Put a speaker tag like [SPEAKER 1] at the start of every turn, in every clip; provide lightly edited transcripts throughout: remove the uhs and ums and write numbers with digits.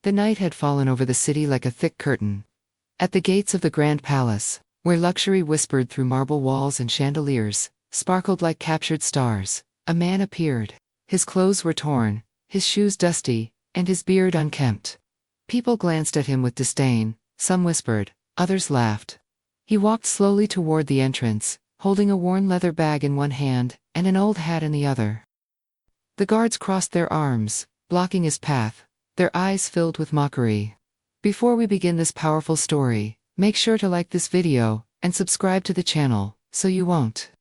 [SPEAKER 1] The night had fallen over the city like a thick curtain. At the gates of the grand palace, where luxury whispered through marble walls and chandeliers, sparkled like captured stars, a man appeared. His clothes were torn, his shoes dusty, and his beard unkempt. People glanced at him with disdain, some whispered, others laughed. He walked slowly toward the entrance, holding a worn leather bag in one hand and an old hat in the other. The guards crossed their arms, blocking his path, their eyes filled with mockery. Before we begin this powerful story, make sure to like this video and subscribe to the channel so you won't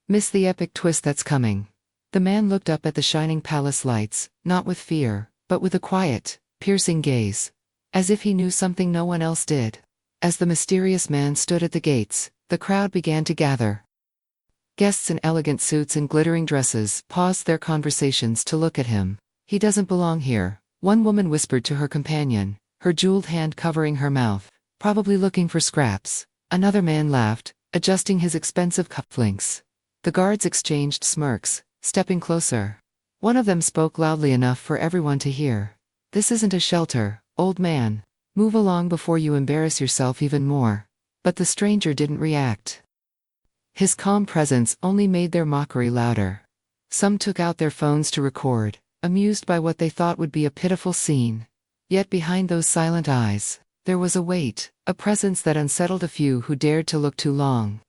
[SPEAKER 1] miss the epic twist that's coming. The man looked up at the shining palace lights, not with fear, but with a quiet, piercing gaze, as if he knew something no one else did. As the mysterious man stood at the gates, the crowd began to gather. Guests in elegant suits and glittering dresses paused their conversations to look at him. "He doesn't belong here," one woman whispered to her companion, her jeweled hand covering her mouth, probably looking for scraps. Another man laughed, adjusting his expensive cufflinks. The guards exchanged smirks, stepping closer. One of them spoke loudly enough for everyone to hear. "This isn't a shelter, old man. Move along before you embarrass yourself even more." But the stranger didn't react. His calm presence only made their mockery louder. Some took out their phones to record, amused by what they thought would be a pitiful scene. Yet behind those silent eyes, there was a weight, a presence that unsettled a few who dared to look too long.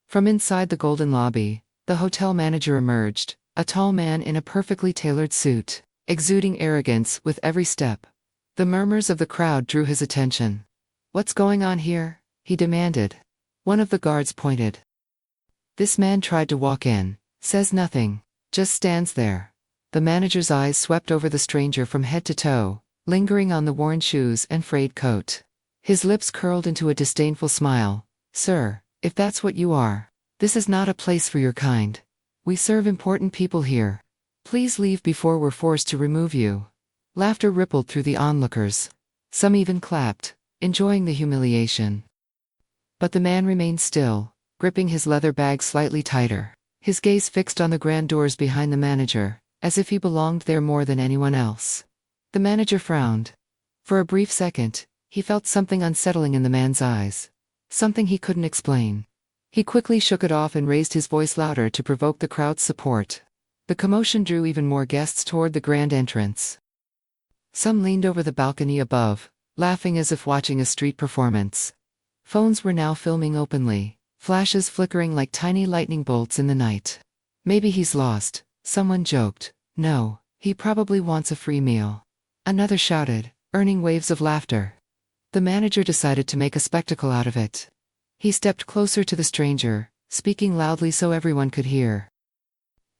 [SPEAKER 1] From inside the golden lobby, the hotel manager emerged, a tall man in a perfectly tailored suit, exuding arrogance with every step. The murmurs of the crowd drew his attention. "What's going on here?" he demanded. One of the guards pointed. "This man tried to walk in, says nothing, just stands there." The manager's eyes swept over the stranger from head to toe, lingering on the worn shoes and frayed coat. His lips curled into a disdainful smile. "Sir, if that's what you are, this is not a place for your kind. We serve important people here. Please leave before we're forced to remove you." Laughter rippled through the onlookers. Some even clapped, enjoying the humiliation. But the man remained still, gripping his leather bag slightly tighter, his gaze fixed on the grand doors behind the manager, as if he belonged there more than anyone else. The manager frowned. For a brief second, he felt something unsettling in the man's eyes. Something he couldn't explain. He quickly shook it off and raised his voice louder to provoke the crowd's support. The commotion drew even more guests toward the grand entrance. Some leaned over the balcony above, laughing as if watching a street performance. Phones were now filming openly, flashes flickering like tiny lightning bolts in the night. "Maybe he's lost," someone joked. "No, he probably wants a free meal." Another shouted, earning waves of laughter. The manager decided to make a spectacle out of it. He stepped closer to the stranger, speaking loudly so everyone could hear.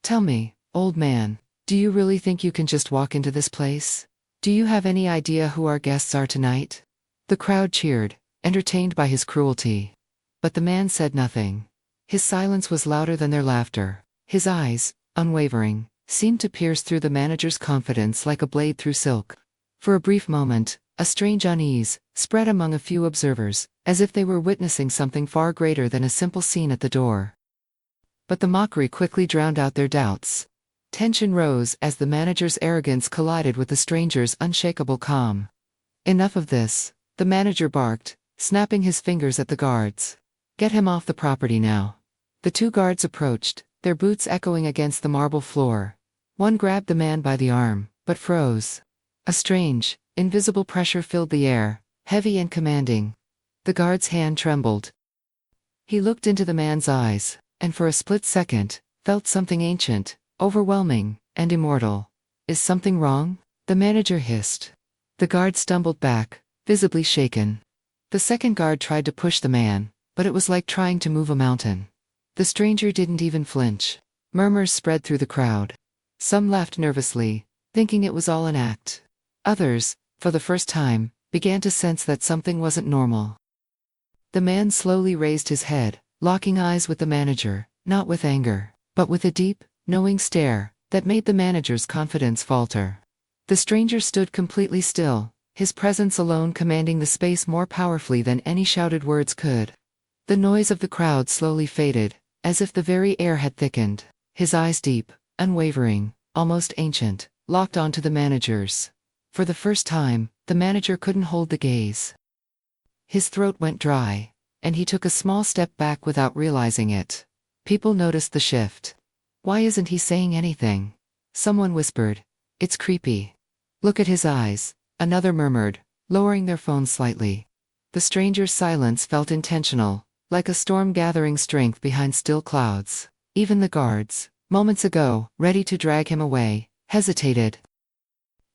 [SPEAKER 1] "Tell me, old man, do you really think you can just walk into this place? Do you have any idea who our guests are tonight?" The crowd cheered, entertained by his cruelty. But the man said nothing. His silence was louder than their laughter. His eyes, unwavering, seemed to pierce through the manager's confidence like a blade through silk. For a brief moment, a strange unease spread among a few observers, as if they were witnessing something far greater than a simple scene at the door. But the mockery quickly drowned out their doubts. Tension rose as the manager's arrogance collided with the stranger's unshakable calm. "Enough of this," the manager barked, snapping his fingers at the guards. "Get him off the property now." The two guards approached, their boots echoing against the marble floor. One grabbed the man by the arm, but froze. A strange, invisible pressure filled the air, heavy and commanding. The guard's hand trembled. He looked into the man's eyes, and for a split second, felt something ancient, overwhelming, and immortal. "Is something wrong?" the manager hissed. The guard stumbled back, visibly shaken. The second guard tried to push the man, but it was like trying to move a mountain. The stranger didn't even flinch. Murmurs spread through the crowd. Some laughed nervously, thinking it was all an act. Others, for the first time, began to sense that something wasn't normal. The man slowly raised his head, locking eyes with the manager, not with anger, but with a deep, knowing stare that made the manager's confidence falter. The stranger stood completely still, his presence alone commanding the space more powerfully than any shouted words could. The noise of the crowd slowly faded, as if the very air had thickened. His eyes deep, unwavering, almost ancient, locked onto the manager's. For the first time, The manager couldn't hold the gaze. His throat went dry, and he took a small step back without realizing it. People noticed the shift. "Why isn't he saying anything?" Someone whispered. "It's creepy. Look at his eyes," another murmured, lowering their phones slightly. The stranger's silence felt intentional, like a storm gathering strength behind still clouds. Even the guards, moments ago, ready to drag him away, hesitated.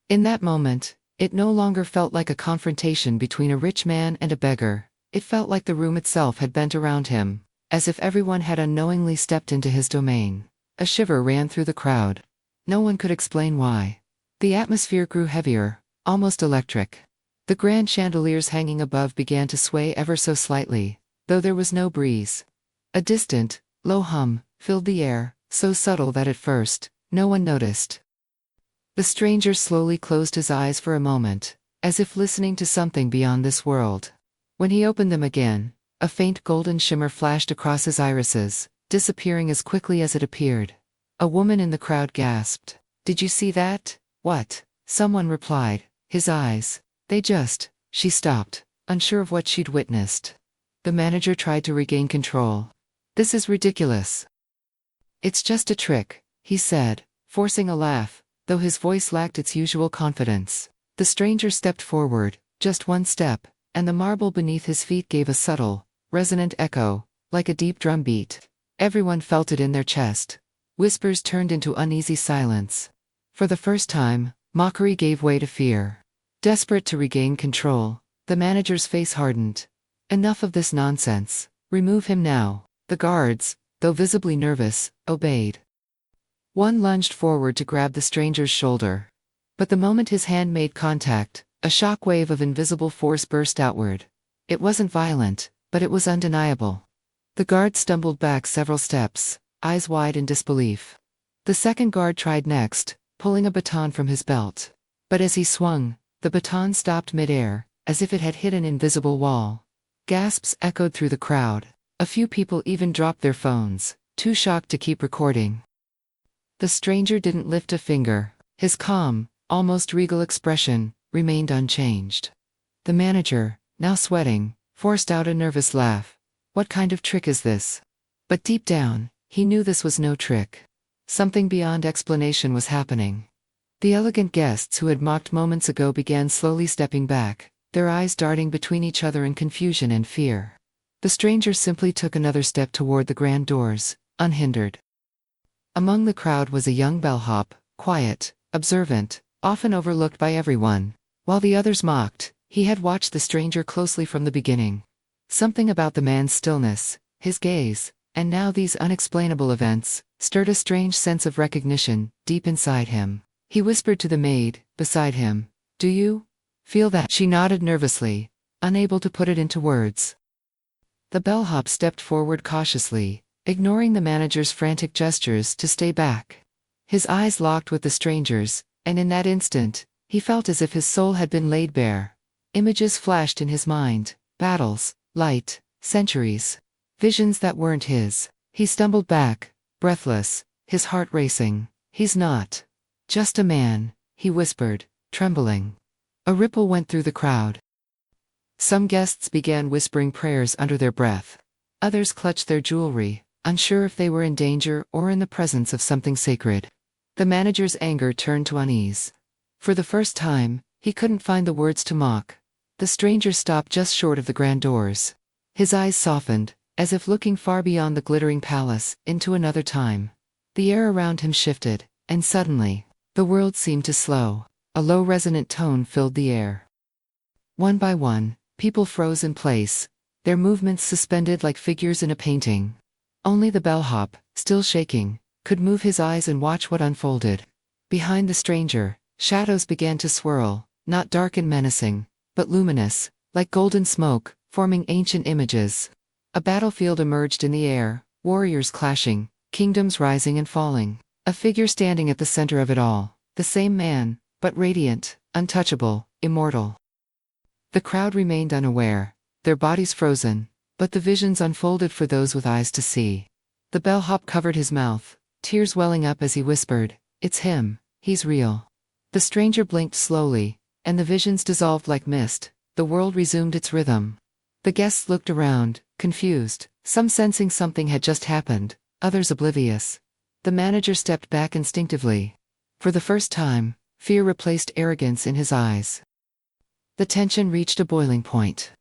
[SPEAKER 1] In that moment, it no longer felt like a confrontation between a rich man and a beggar. It felt like the room itself had bent around him, as if everyone had unknowingly stepped into his domain. A shiver ran through the crowd. No one could explain why. The atmosphere grew heavier, almost electric. The grand chandeliers hanging above began to sway ever so slightly, though there was no breeze. A distant, low hum filled the air, so subtle that at first, no one noticed. The stranger slowly closed his eyes for a moment, as if listening to something beyond this world. When he opened them again, a faint golden shimmer flashed across his irises, disappearing as quickly as it appeared. A woman in the crowd gasped. "Did you see that?" "What?" Someone replied. "His eyes. She stopped, unsure of what she'd witnessed. The manager tried to regain control. "This is ridiculous." "It's just a trick," he said, forcing a laugh, though his voice lacked its usual confidence. The stranger stepped forward, just one step, and the marble beneath his feet gave a subtle, resonant echo, like a deep drum beat. Everyone felt it in their chest. Whispers turned into uneasy silence. For the first time, mockery gave way to fear. Desperate to regain control, the manager's face hardened. "Enough of this nonsense. Remove him now." The guards, though visibly nervous, obeyed. One lunged forward to grab the stranger's shoulder. But the moment his hand made contact, a shock wave of invisible force burst outward. It wasn't violent, but it was undeniable. The guard stumbled back several steps, eyes wide in disbelief. The second guard tried next, pulling a baton from his belt. But as he swung, the baton stopped mid-air, as if it had hit an invisible wall. Gasps echoed through the crowd. A few people even dropped their phones, too shocked to keep recording. The stranger didn't lift a finger. His calm, almost regal expression remained unchanged. The manager, now sweating, forced out a nervous laugh. What kind of trick is this? But deep down, he knew this was no trick. Something beyond explanation was happening. The elegant guests who had mocked moments ago began slowly stepping back, their eyes darting between each other in confusion and fear. The stranger simply took another step toward the grand doors, unhindered. Among the crowd was a young bellhop, quiet, observant, often overlooked by everyone. While the others mocked, he had watched the stranger closely from the beginning. Something about the man's stillness, his gaze, and now these unexplainable events, stirred a strange sense of recognition deep inside him. He whispered to the maid beside him, "Do you feel that?" She nodded nervously, unable to put it into words. The bellhop stepped forward cautiously, ignoring the manager's frantic gestures to stay back. His eyes locked with the stranger's, and in that instant, he felt as if his soul had been laid bare. Images flashed in his mind, battles, light, centuries, visions that weren't his. He stumbled back, breathless, his heart racing. "He's not just a man," he whispered, trembling. A ripple went through the crowd. Some guests began whispering prayers under their breath. Others clutched their jewelry, unsure if they were in danger or in the presence of something sacred. The manager's anger turned to unease. For the first time, he couldn't find the words to mock. The stranger stopped just short of the grand doors. His eyes softened, as if looking far beyond the glittering palace, into another time. The air around him shifted, and suddenly, the world seemed to slow. A low resonant tone filled the air. One by one, people froze in place, their movements suspended like figures in a painting. Only the bellhop, still shaking, could move his eyes and watch what unfolded. Behind the stranger, shadows began to swirl, not dark and menacing, but luminous, like golden smoke, forming ancient images. A battlefield emerged in the air, warriors clashing, kingdoms rising and falling. A figure standing at the center of it all, the same man, but radiant, untouchable, immortal. The crowd remained unaware, their bodies frozen, but the visions unfolded for those with eyes to see. The bellhop covered his mouth, tears welling up as he whispered, "It's him, he's real." The stranger blinked slowly, and the visions dissolved like mist. The world resumed its rhythm. The guests looked around, confused, some sensing something had just happened, others oblivious. The manager stepped back instinctively. For the first time, fear replaced arrogance in his eyes. The tension reached a boiling point.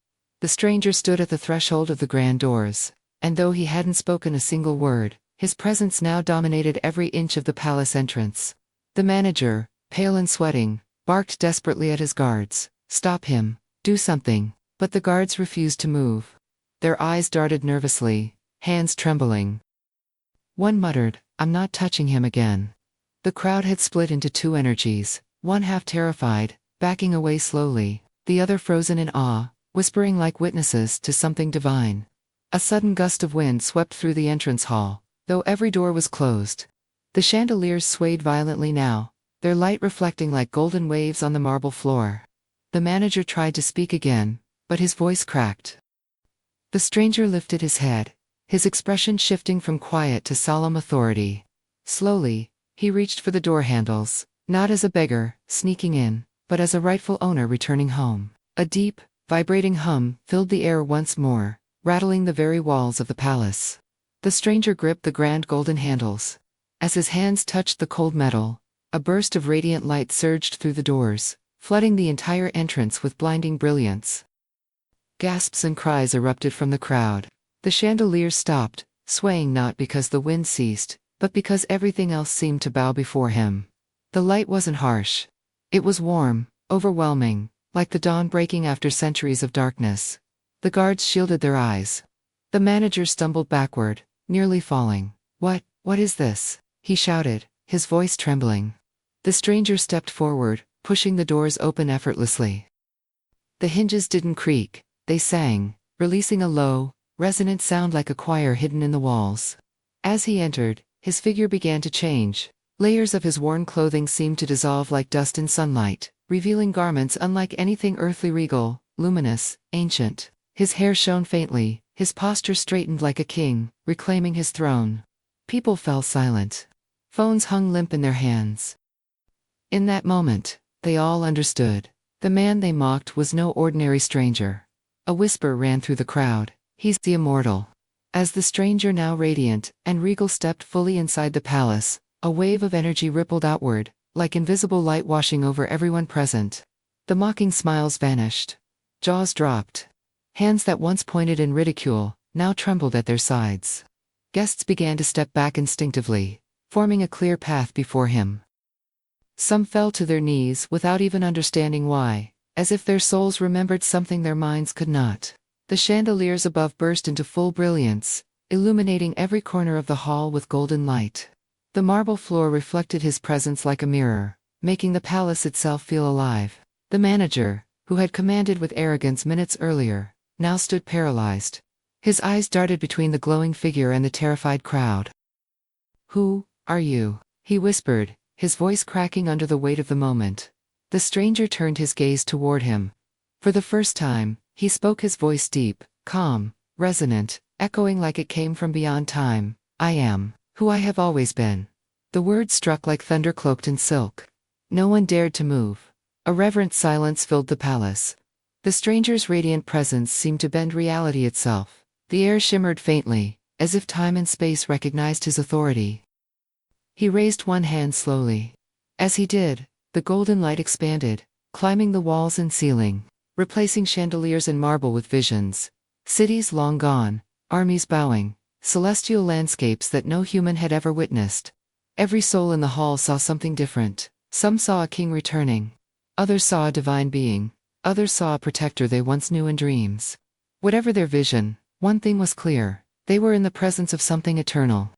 [SPEAKER 1] The stranger stood at the threshold of the grand doors, and though he hadn't spoken a single word, his presence now dominated every inch of the palace entrance. The manager, pale and sweating, barked desperately at his guards, "Stop him, do something," but the guards refused to move. Their eyes darted nervously, hands trembling. One muttered, "I'm not touching him again." The crowd had split into two energies, one half terrified, backing away slowly, the other frozen in awe, whispering like witnesses to something divine. A sudden gust of wind swept through the entrance hall, though every door was closed. The chandeliers swayed violently now, their light reflecting like golden waves on the marble floor. The manager tried to speak again, but his voice cracked. The stranger lifted his head, his expression shifting from quiet to solemn authority. Slowly, he reached for the door handles, not as a beggar, sneaking in, but as a rightful owner returning home. A deep, vibrating hum filled the air once more, rattling the very walls of the palace. The stranger gripped the grand golden handles. As his hands touched the cold metal, a burst of radiant light surged through the doors, flooding the entire entrance with blinding brilliance. Gasps and cries erupted from the crowd. The chandeliers stopped, swaying not because the wind ceased, but because everything else seemed to bow before him. The light wasn't harsh. It was warm, overwhelming, like the dawn breaking after centuries of darkness. The guards shielded their eyes. The manager stumbled backward, nearly falling. What is this?" he shouted, his voice trembling. The stranger stepped forward, pushing the doors open effortlessly. The hinges didn't creak, they sang, releasing a low, resonant sound like a choir hidden in the walls. As he entered, his figure began to change. Layers of his worn clothing seemed to dissolve like dust in sunlight, revealing garments unlike anything earthly, regal, luminous, ancient. His hair shone faintly, his posture straightened like a king, reclaiming his throne. People fell silent. Phones hung limp in their hands. In that moment, they all understood. The man they mocked was no ordinary stranger. A whisper ran through the crowd, "He's the Immortal." As the stranger, now radiant and regal, stepped fully inside the palace, a wave of energy rippled outward, like invisible light washing over everyone present. The mocking smiles vanished. Jaws dropped. Hands that once pointed in ridicule, now trembled at their sides. Guests began to step back instinctively, forming a clear path before him. Some fell to their knees without even understanding why, as if their souls remembered something their minds could not. The chandeliers above burst into full brilliance, illuminating every corner of the hall with golden light. The marble floor reflected his presence like a mirror, making the palace itself feel alive. The manager, who had commanded with arrogance minutes earlier, now stood paralyzed. His eyes darted between the glowing figure and the terrified crowd. "Who are you?" he whispered, his voice cracking under the weight of the moment. The stranger turned his gaze toward him. For the first time, he spoke, his voice deep, calm, resonant, echoing like it came from beyond time. "I am who I have always been." The words struck like thunder cloaked in silk. No one dared to move. A reverent silence filled the palace. The stranger's radiant presence seemed to bend reality itself. The air shimmered faintly, as if time and space recognized his authority. He raised one hand slowly. As he did, the golden light expanded, climbing the walls and ceiling, replacing chandeliers and marble with visions. Cities long gone, armies bowing, celestial landscapes that no human had ever witnessed. Every soul in the hall saw something different. Some saw a king returning. Others saw a divine being. Others saw a protector they once knew in dreams. Whatever their vision, one thing was clear: they were in the presence of something eternal.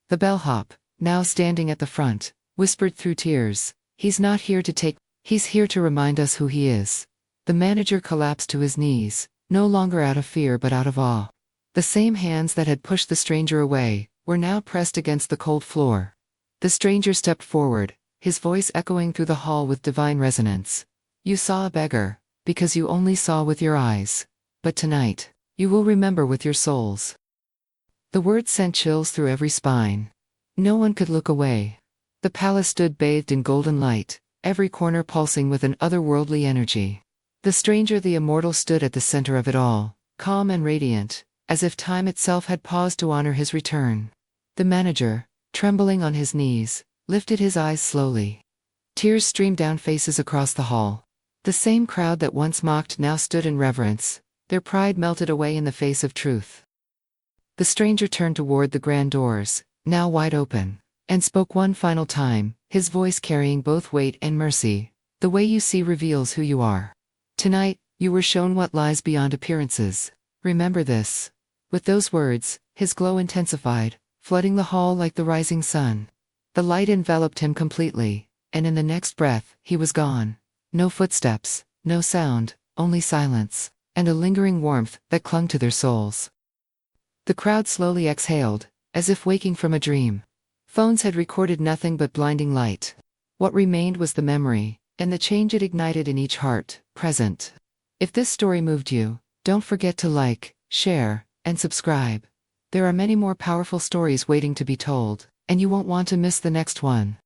[SPEAKER 1] The bellhop, now standing at the front, whispered through tears, "He's not here to take, he's here to remind us who he is." The manager collapsed to his knees, no longer out of fear but out of awe. The same hands that had pushed the stranger away were now pressed against the cold floor. The stranger stepped forward, his voice echoing through the hall with divine resonance. "You saw a beggar, because you only saw with your eyes. But tonight, you will remember with your souls." The words sent chills through every spine. No one could look away. The palace stood bathed in golden light, every corner pulsing with an otherworldly energy. The stranger, the immortal, stood at the center of it all, calm and radiant, as if time itself had paused to honor his return. The manager, trembling on his knees, lifted his eyes slowly. Tears streamed down faces across the hall. The same crowd that once mocked now stood in reverence, their pride melted away in the face of truth. The stranger turned toward the grand doors, now wide open, and spoke one final time, his voice carrying both weight and mercy. The way you see reveals who you are. Tonight, you were shown what lies beyond appearances. Remember this. With those words, his glow intensified, flooding the hall like the rising sun. The light enveloped him completely, and in the next breath, he was gone. No footsteps, no sound, only silence, and a lingering warmth that clung to their souls. The crowd slowly exhaled, as if waking from a dream. Phones had recorded nothing but blinding light. What remained was the memory, and the change it ignited in each heart, present. If this story moved you, don't forget to like, share, and subscribe. There are many more powerful stories waiting to be told, and you won't want to miss the next one.